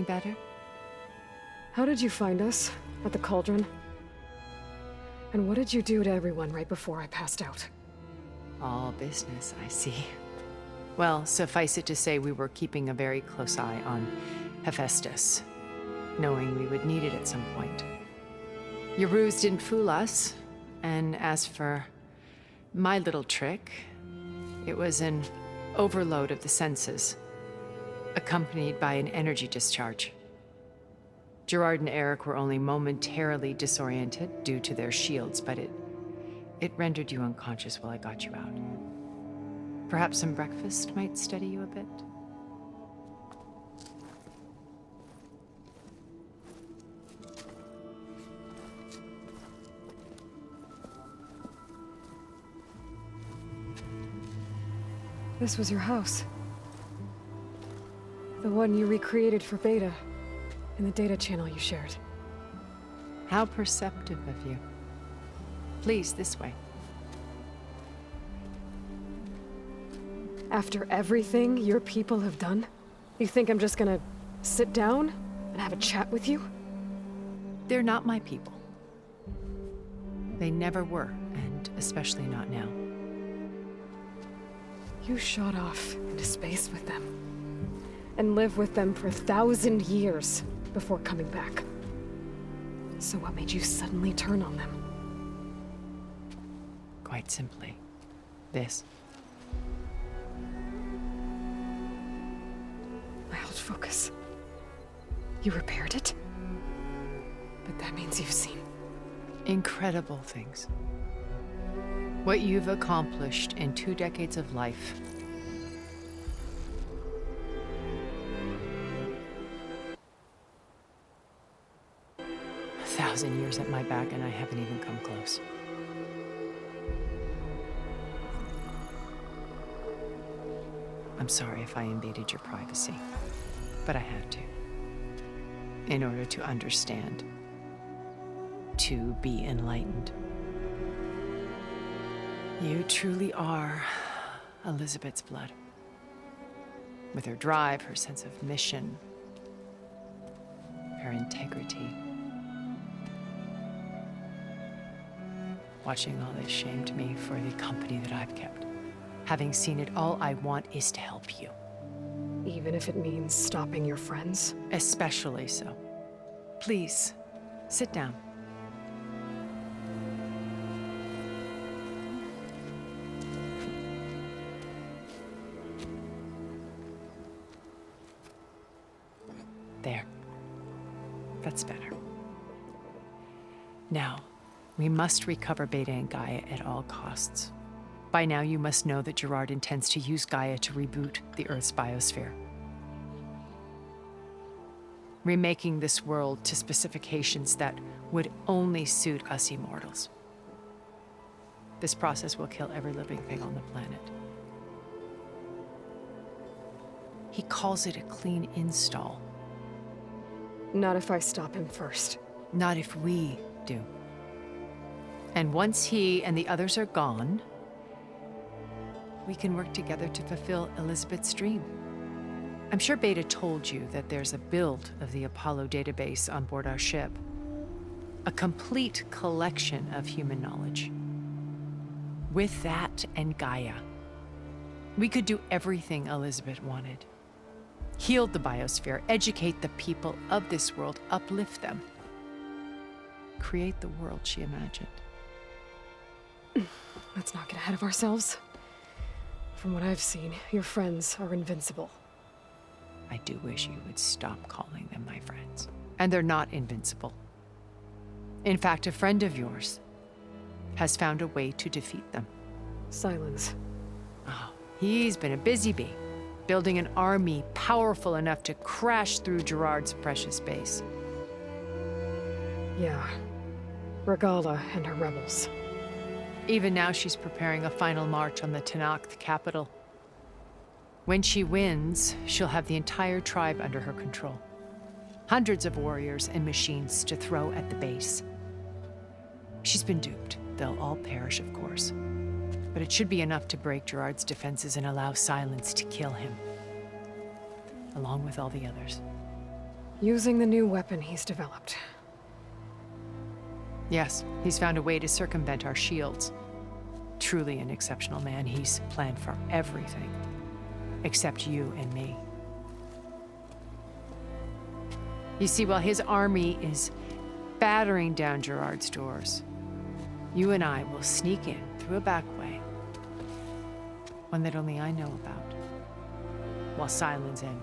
feeling better? How did you find us? At the cauldron? And what did you do to everyone right before I passed out? All business, I see. Well, suffice it to say we were keeping a very close eye on Hephaestus, knowing we would need it at some point. Your ruse didn't fool us, and as for my little trick, it was an overload of the senses, accompanied by an energy discharge. Gerard and Eric were only momentarily disoriented due to their shields, but it rendered you unconscious while I got you out. Perhaps some breakfast might steady you a bit? This was your house. The one you recreated for Beta, in the data channel you shared. How perceptive of you. Please, this way. After everything your people have done, you think I'm just gonna sit down and have a chat with you? They're not my people. They never were, and especially not now. You shot off into space with them, and lived with them for 1,000 years before coming back. So what made you suddenly turn on them? Quite simply, this. My old focus. You repaired it? But that means you've seen incredible things. What you've accomplished in 2 decades of life. A 1,000 years at my back and I haven't even come close. I'm sorry if I invaded your privacy, but I had to. In order to understand. To be enlightened. You truly are Elizabeth's blood. With her drive, her sense of mission, her integrity. Watching all this shamed me for the company that I've kept. Having seen it, all I want is to help you. Even if it means stopping your friends? Especially so. Please, sit down. There. That's better. Now, we must recover Beta and Gaia at all costs. By now, you must know that Gerard intends to use Gaia to reboot the Earth's biosphere. Remaking this world to specifications that would only suit us immortals. This process will kill every living thing on the planet. He calls it a clean install. Not if I stop him first. Not if we do. And once he and the others are gone, we can work together to fulfill Elizabeth's dream. I'm sure Beta told you that there's a build of the Apollo database on board our ship. A complete collection of human knowledge. With that and Gaia, we could do everything Elizabeth wanted. Heal the biosphere, educate the people of this world, uplift them. Create the world she imagined. Let's not get ahead of ourselves. From what I've seen, your friends are invincible. I do wish you would stop calling them my friends. And they're not invincible. In fact, a friend of yours has found a way to defeat them. Silence. Oh, he's been a busy bee, building an army powerful enough to crash through Gerard's precious base. Yeah. Regala and her rebels. Even now, she's preparing a final march on the Tenakth capital. When she wins, she'll have the entire tribe under her control. Hundreds of warriors and machines to throw at the base. She's been duped. They'll all perish, of course. But it should be enough to break Gerard's defenses and allow Silence to kill him. Along with all the others. Using the new weapon he's developed. Yes, he's found a way to circumvent our shields. Truly an exceptional man. He's planned for everything. Except you and me. You see, while his army is battering down Gerard's doors, you and I will sneak in through a back way. One that only I know about. While Silence and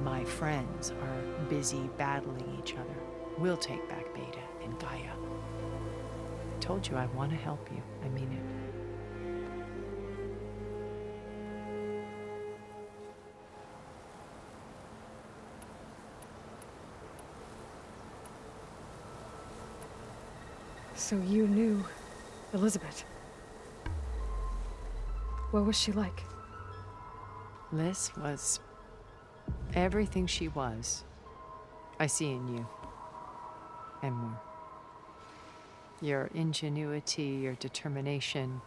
my friends are busy battling each other, we'll take back Beta and Gaia. I told you I want to help you. I mean it. So you knew Elizabeth. What was she like? Liz was everything she was. I see in you. And more. Your ingenuity, your determination,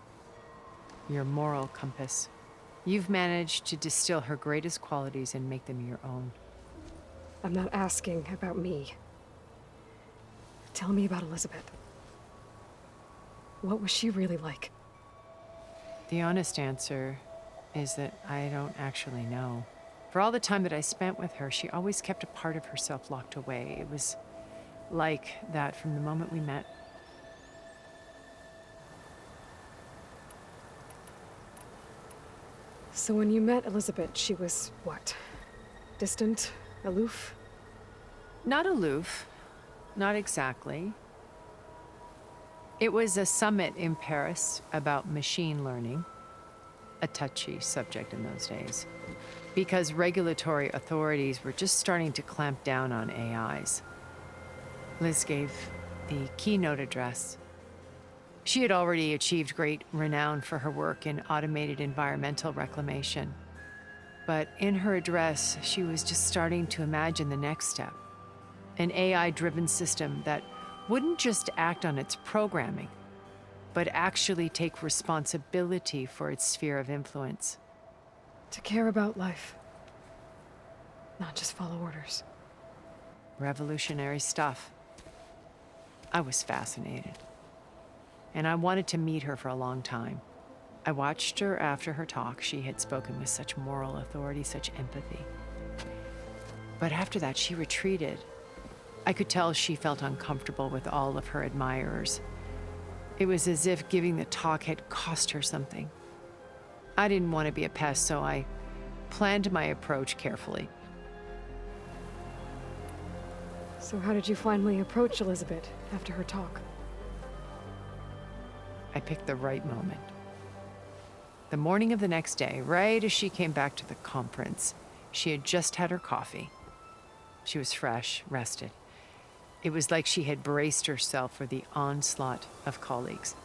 your moral compass. You've managed to distill her greatest qualities and make them your own. I'm not asking about me. Tell me about Elizabeth. What was she really like? The honest answer is that I don't actually know. For all the time that I spent with her, she always kept a part of herself locked away. It was like that from the moment we met. So when you met Elizabeth, she was what? Distant? Aloof? Not aloof. Not exactly. It was a summit in Paris about machine learning, a touchy subject in those days, because regulatory authorities were just starting to clamp down on AIs. Liz gave the keynote address. She had already achieved great renown for her work in automated environmental reclamation. But in her address, she was just starting to imagine the next step, an AI-driven system that wouldn't just act on its programming, but actually take responsibility for its sphere of influence. To care about life. Not just follow orders. Revolutionary stuff. I was fascinated. And I wanted to meet her for a long time. I watched her after her talk. She had spoken with such moral authority, such empathy. But after that, she retreated. I could tell she felt uncomfortable with all of her admirers. It was as if giving the talk had cost her something. I didn't want to be a pest, so I planned my approach carefully. So how did you finally approach Elizabeth after her talk? I picked the right moment. The morning of the next day, right as she came back to the conference, she had just had her coffee. She was fresh, rested. It was like she had braced herself for the onslaught of colleagues.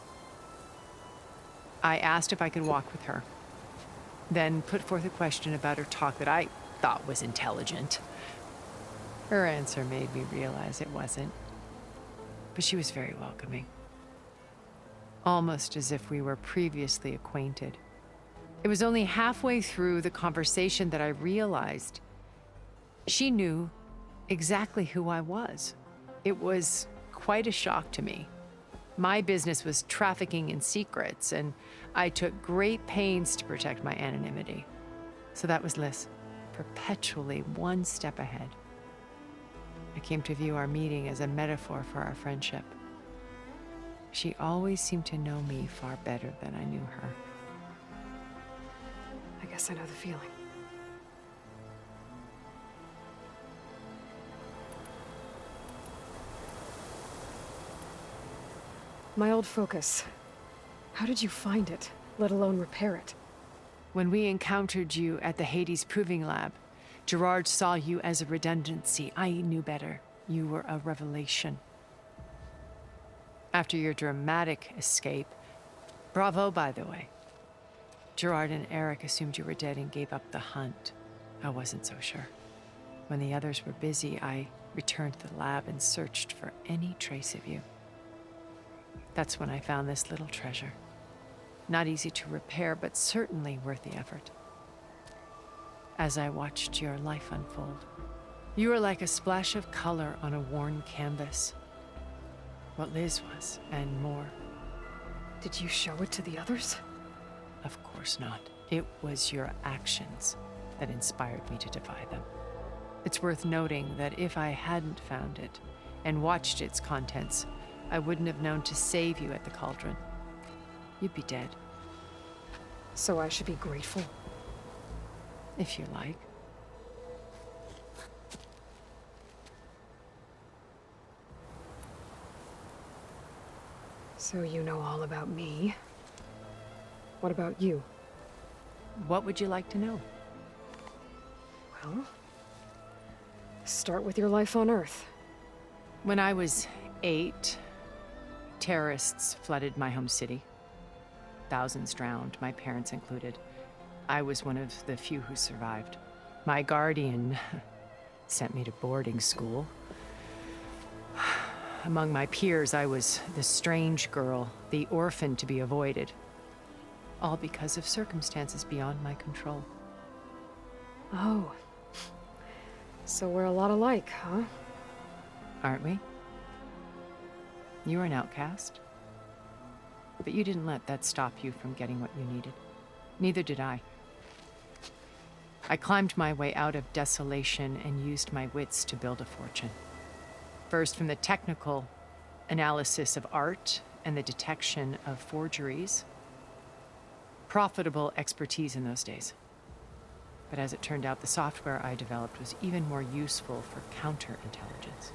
I asked if I could walk with her, then put forth a question about her talk that I thought was intelligent. Her answer made me realize it wasn't, but she was very welcoming. Almost as if we were previously acquainted. It was only halfway through the conversation that I realized she knew exactly who I was. It was quite a shock to me. My business was trafficking in secrets, and I took great pains to protect my anonymity. So that was Liz, perpetually one step ahead. I came to view our meeting as a metaphor for our friendship. She always seemed to know me far better than I knew her. I guess I know the feeling. My old focus. How did you find it, let alone repair it? When we encountered you at the Hades Proving Lab, Gerard saw you as a redundancy. I knew better. You were a revelation. After your dramatic escape, bravo, by the way. Gerard and Eric assumed you were dead and gave up the hunt. I wasn't so sure. When the others were busy, I returned to the lab and searched for any trace of you. That's when I found this little treasure. Not easy to repair, but certainly worth the effort. As I watched your life unfold, You were like a splash of color on a worn canvas. What Liz was, and more. Did you show it to the others? Of course not. It was your actions that inspired me to defy them. It's worth noting that if I hadn't found it and watched its contents, I wouldn't have known to save you at the cauldron. You'd be dead. So I should be grateful? If you like. So you know all about me. What about you? What would you like to know? Well, start with your life on Earth. When I was 8, terrorists flooded my home city. Thousands drowned, my parents included. I was one of the few who survived. My guardian sent me to boarding school. Among my peers, I was the strange girl, the orphan to be avoided. All because of circumstances beyond my control. Oh. So we're a lot alike, huh? Aren't we? You were an outcast. But you didn't let that stop you from getting what you needed. Neither did I. I climbed my way out of desolation and used my wits to build a fortune. First, from the technical analysis of art and the detection of forgeries. Profitable expertise in those days. But as it turned out, the software I developed was even more useful for counterintelligence.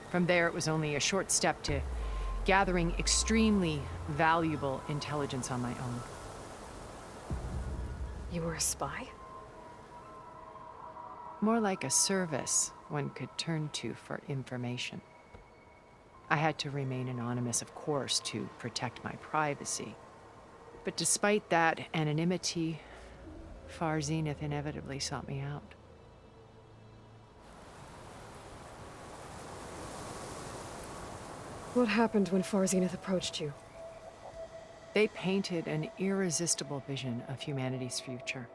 From there, it was only a short step to gathering extremely valuable intelligence on my own. You were a spy? More like a service one could turn to for information. I had to remain anonymous, of course, to protect my privacy. But despite that anonymity, Far Zenith inevitably sought me out. What happened when Far Zenith approached you? They painted an irresistible vision of humanity's future.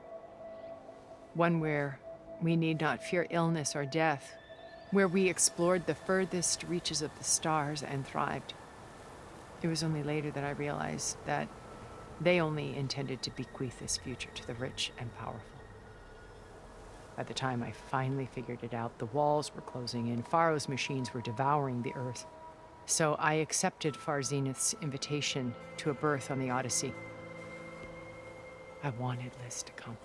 One where we need not fear illness or death, where we explored the furthest reaches of the stars and thrived. It was only later that I realized that they only intended to bequeath this future to the rich and powerful. By the time I finally figured it out, the walls were closing in, Pharaoh's machines were devouring the earth. So I accepted Far Zenith's invitation to a berth on the Odyssey. I wanted Liz to come,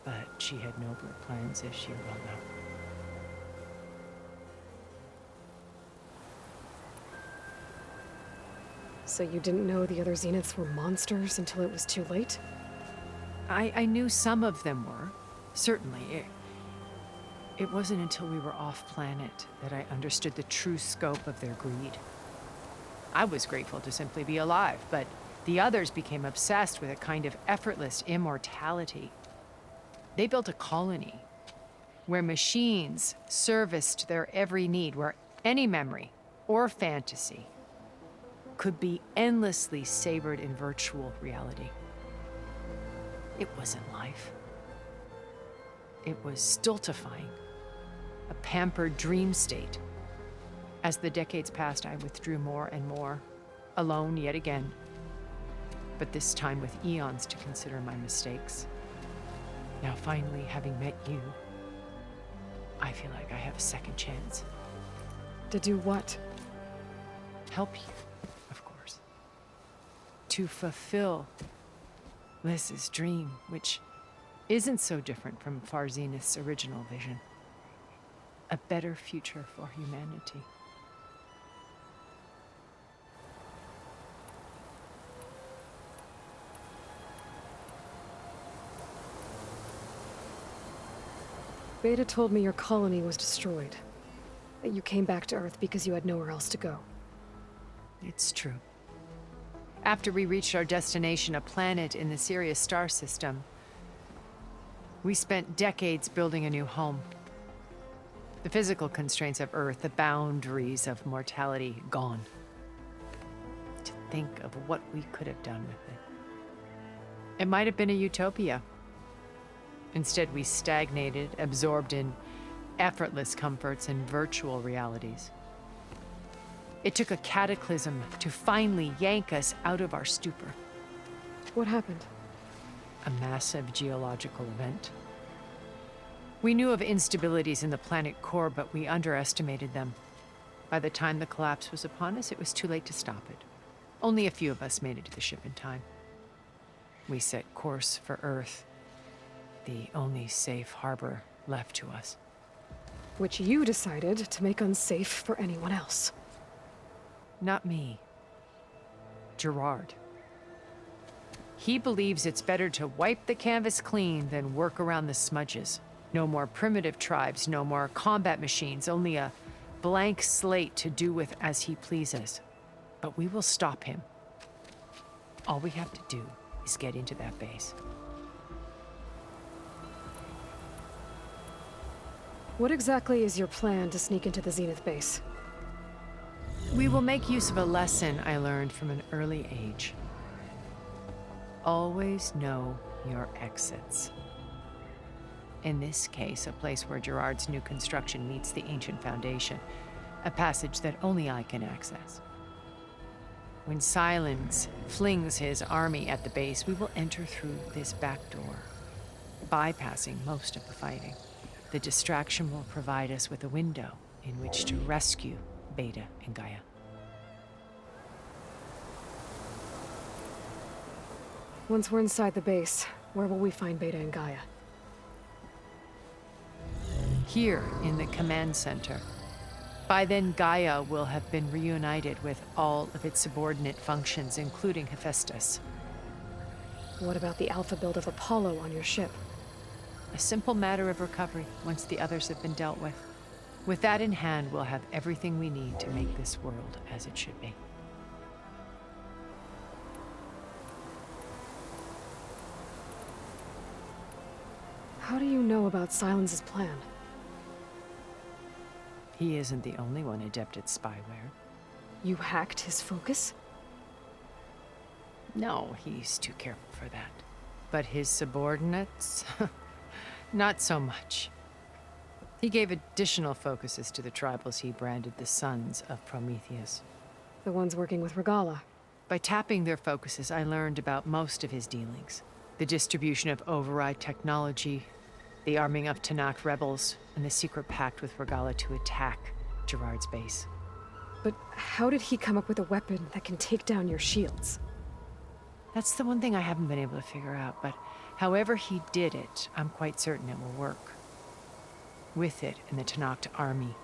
but she had nobler plans, as you well know. So you didn't know the other Zeniths were monsters until it was too late? I knew some of them were, certainly. It wasn't until we were off-planet that I understood the true scope of their greed. I was grateful to simply be alive, but the others became obsessed with a kind of effortless immortality. They built a colony where machines serviced their every need, where any memory or fantasy could be endlessly savored in virtual reality. It wasn't life. It was stultifying, a pampered dream state. As the decades passed, I withdrew more and more, alone yet again, but this time with eons to consider my mistakes. Now finally, having met you, I feel like I have a second chance. To do what? Help you, of course. To fulfill Liz's dream, which isn't so different from Far Zenith's original vision. A better future for humanity. Beta told me your colony was destroyed. That you came back to Earth because you had nowhere else to go. It's true. After we reached our destination, a planet in the Sirius star system, we spent decades building a new home. The physical constraints of Earth, the boundaries of mortality, gone. To think of what we could have done with it. It might have been a utopia. Instead, we stagnated, absorbed in effortless comforts and virtual realities. It took a cataclysm to finally yank us out of our stupor. What happened? A massive geological event. We knew of instabilities in the planet core, but we underestimated them. By the time the collapse was upon us, it was too late to stop it. Only a few of us made it to the ship in time. We set course for Earth, the only safe harbor left to us. Which you decided to make unsafe for anyone else. Not me. Gerard. He believes it's better to wipe the canvas clean than work around the smudges. No more primitive tribes, no more combat machines, only a blank slate to do with as he pleases. But we will stop him. All we have to do is get into that base. What exactly is your plan to sneak into the Zenith base? We will make use of a lesson I learned from an early age. Always know your exits. In this case, a place where Gerard's new construction meets the ancient foundation, a passage that only I can access. When Silence flings his army at the base, we will enter through this back door, bypassing most of the fighting. The distraction will provide us with a window in which to rescue Beta and Gaia. Once we're inside the base, where will we find Beta and Gaia? Here in the command center. By then, Gaia will have been reunited with all of its subordinate functions, including Hephaestus. What about the alpha build of Apollo on your ship? A simple matter of recovery once the others have been dealt with. With that in hand, we'll have everything we need to make this world as it should be. How do you know about Silence's plan? He isn't the only one adept at spyware. You hacked his focus? No, he's too careful for that. But his subordinates? Not so much. He gave additional focuses to the tribals he branded the Sons of Prometheus. The ones working with Regala. By tapping their focuses, I learned about most of his dealings. The distribution of override technology, the arming of Tanakh rebels, and the secret pact with Regala to attack Gerard's base. But how did he come up with a weapon that can take down your shields? That's the one thing I haven't been able to figure out, but however he did it, I'm quite certain it will work. With it and the Tanakh army,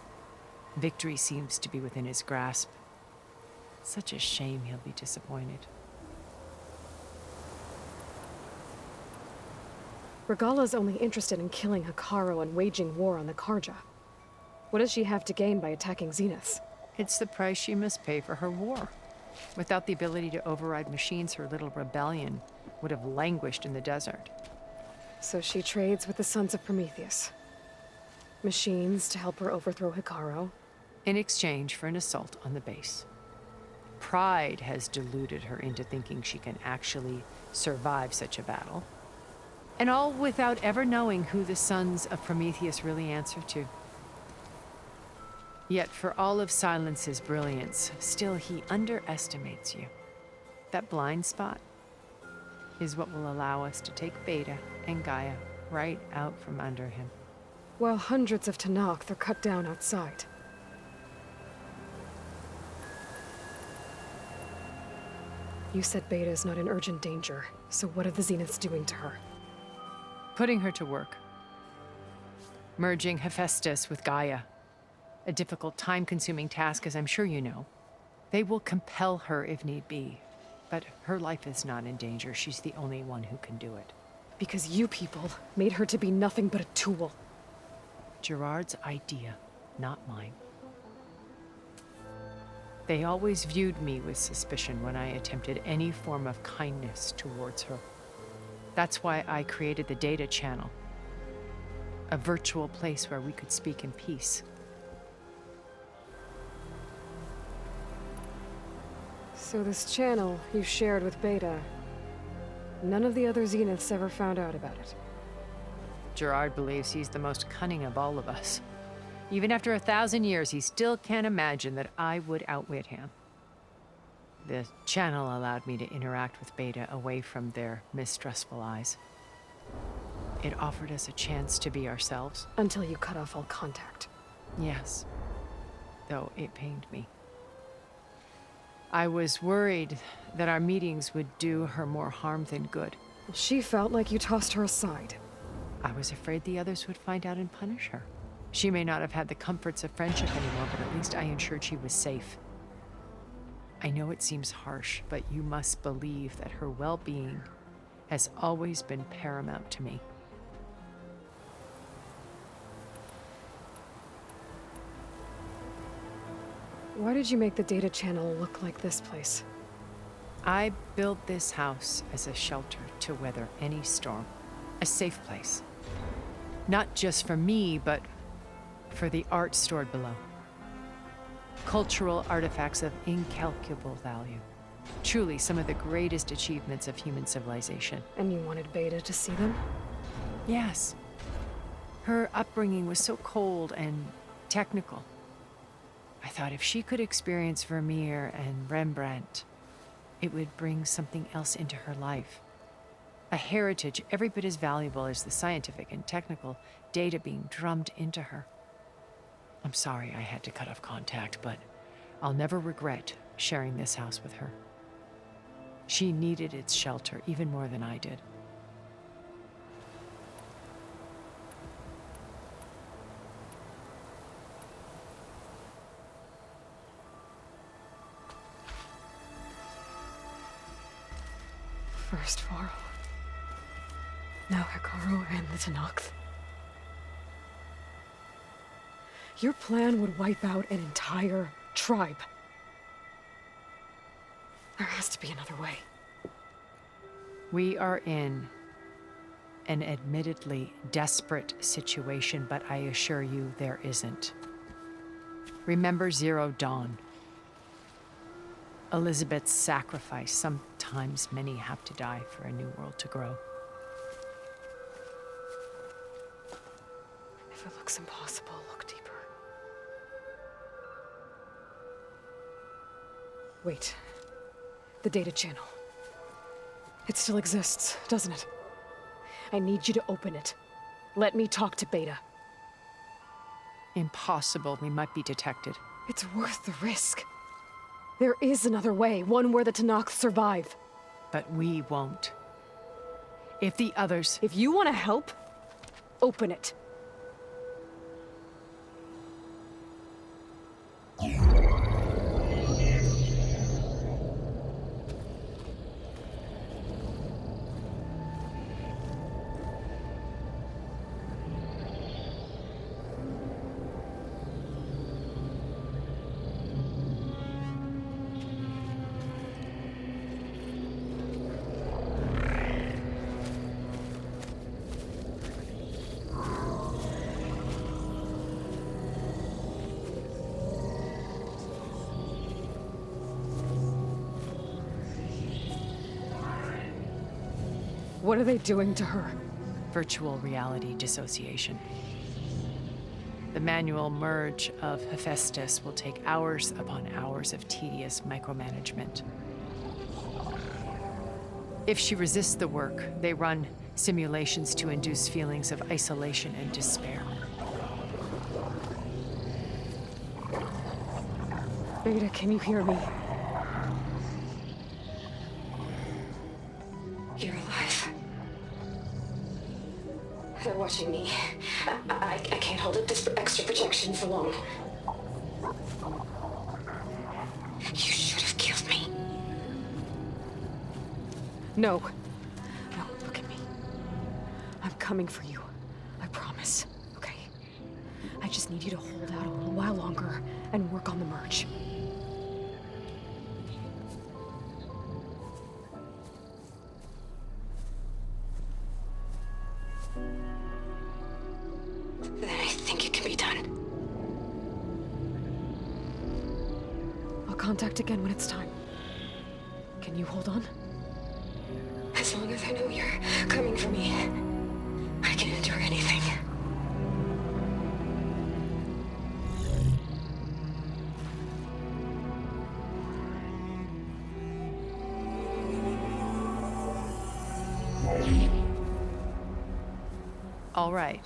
victory seems to be within his grasp. Such a shame he'll be disappointed. Regala's only interested in killing Hekarro and waging war on the Karja. What does she have to gain by attacking Zeniths? It's the price she must pay for her war. Without the ability to override machines, her little rebellion would have languished in the desert. So she trades with the Sons of Prometheus. Machines to help her overthrow Hekarro. In exchange for an assault on the base. Pride has deluded her into thinking she can actually survive such a battle. And all without ever knowing who the Sons of Prometheus really answer to. Yet for all of Silence's brilliance, still he underestimates you. That blind spot is what will allow us to take Beta and Gaia right out from under him. While hundreds of Tanakh are cut down outside. You said Beta is not in urgent danger, so what are the Zeniths doing to her? Putting her to work. Merging Hephaestus with Gaia. A difficult, time-consuming task, as I'm sure you know. They will compel her if need be. But her life is not in danger. She's the only one who can do it. Because you people made her to be nothing but a tool. Gerard's idea, not mine. They always viewed me with suspicion when I attempted any form of kindness towards her. That's why I created the data channel. A virtual place where we could speak in peace. So this channel you shared with Beta, none of the other Zeniths ever found out about it. Gerard believes he's the most cunning of all of us. Even after 1,000 years, he still can't imagine that I would outwit him. The channel allowed me to interact with Beta away from their mistrustful eyes. It offered us a chance to be ourselves. Until you cut off all contact. Yes, though it pained me. I was worried that our meetings would do her more harm than good. She felt like you tossed her aside. I was afraid the others would find out and punish her. She may not have had the comforts of friendship anymore, but at least I ensured she was safe. I know it seems harsh, but you must believe that her well-being has always been paramount to me. Why did you make the data channel look like this place? I built this house as a shelter to weather any storm. A safe place. Not just for me, but for the art stored below. Cultural artifacts of incalculable value. Truly some of the greatest achievements of human civilization. And you wanted Beta to see them? Yes. Her upbringing was so cold and technical. I thought if she could experience Vermeer and Rembrandt, it would bring something else into her life. A heritage every bit as valuable as the scientific and technical data being drummed into her. I'm sorry I had to cut off contact, but I'll never regret sharing this house with her. She needed its shelter even more than I did. First Varl. Now Hekarro and the Tenakth. Your plan would wipe out an entire tribe. There has to be another way. We are in an admittedly desperate situation, but I assure you there isn't. Remember Zero Dawn. Elizabeth's sacrifice. Sometimes many have to die for a new world to grow. If it looks impossible, look deeper. Wait. The data channel. It still exists, doesn't it? I need you to open it. Let me talk to Beta. Impossible. We might be detected. It's worth the risk. There is another way, one where the Tenakth survive. But we won't. If the others... If you want to help, open it. What are they doing to her? Virtual reality dissociation. The manual merge of Hephaestus will take hours upon hours of tedious micromanagement. If she resists the work, they run simulations to induce feelings of isolation and despair. Beta, can you hear me? You're alive. They're watching me. I can't hold up this extra protection for long. You should have killed me. No. No, look at me. I'm coming for you. I promise. Okay? I just need you to hold out a little while longer and work on the merge. Then I think it can be done. I'll contact again when it's time. Can you hold on? As long as I know you're coming for me, I can endure anything. All right.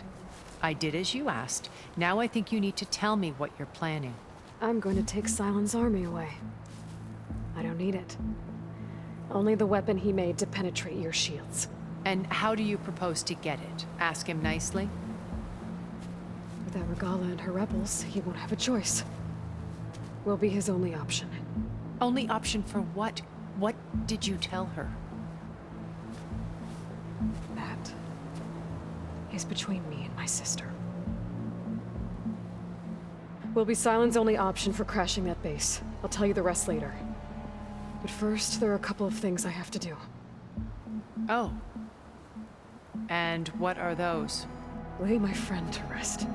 I did as you asked. Now I think you need to tell me what you're planning. I'm going to take Sylens' army away. I don't need it. Only the weapon he made to penetrate your shields. And how do you propose to get it? Ask him nicely? Without Regala and her rebels, he won't have a choice. We'll be his only option. Only option for what? What did you tell her? That is between me and my sister. Will be Sylens' only option for crashing that base. I'll tell you the rest later. But first, there are a couple of things I have to do. Oh. And what are those? Lay my friend to rest.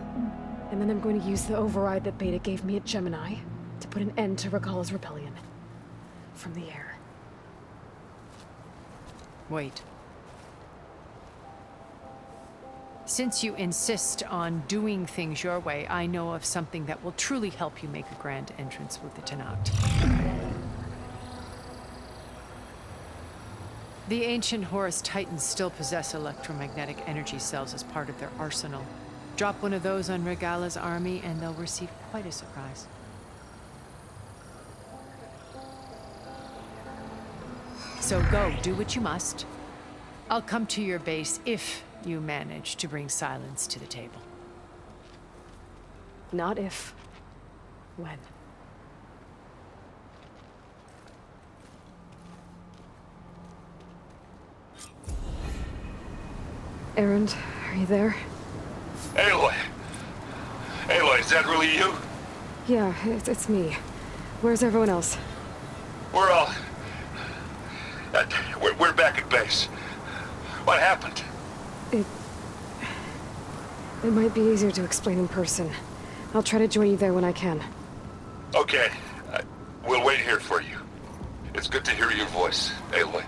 And then I'm going to use the override that Beta gave me at Gemini to put an end to Regala's rebellion. From the air. Wait. Since you insist on doing things your way, I know of something that will truly help you make a grand entrance with the Tenat. The ancient Horus Titans still possess electromagnetic energy cells as part of their arsenal. Drop one of those on Regala's army and they'll receive quite a surprise. So go, do what you must. I'll come to your base if you manage to bring Sylens to the table. Not if. When. Erend, are you there? Aloy! Aloy, is that really you? Yeah, it's me. Where's everyone else? We're all... we're back at base. What happened? It might be easier to explain in person. I'll try to join you there when I can. Okay. We'll wait here for you. It's good to hear your voice, Aloy.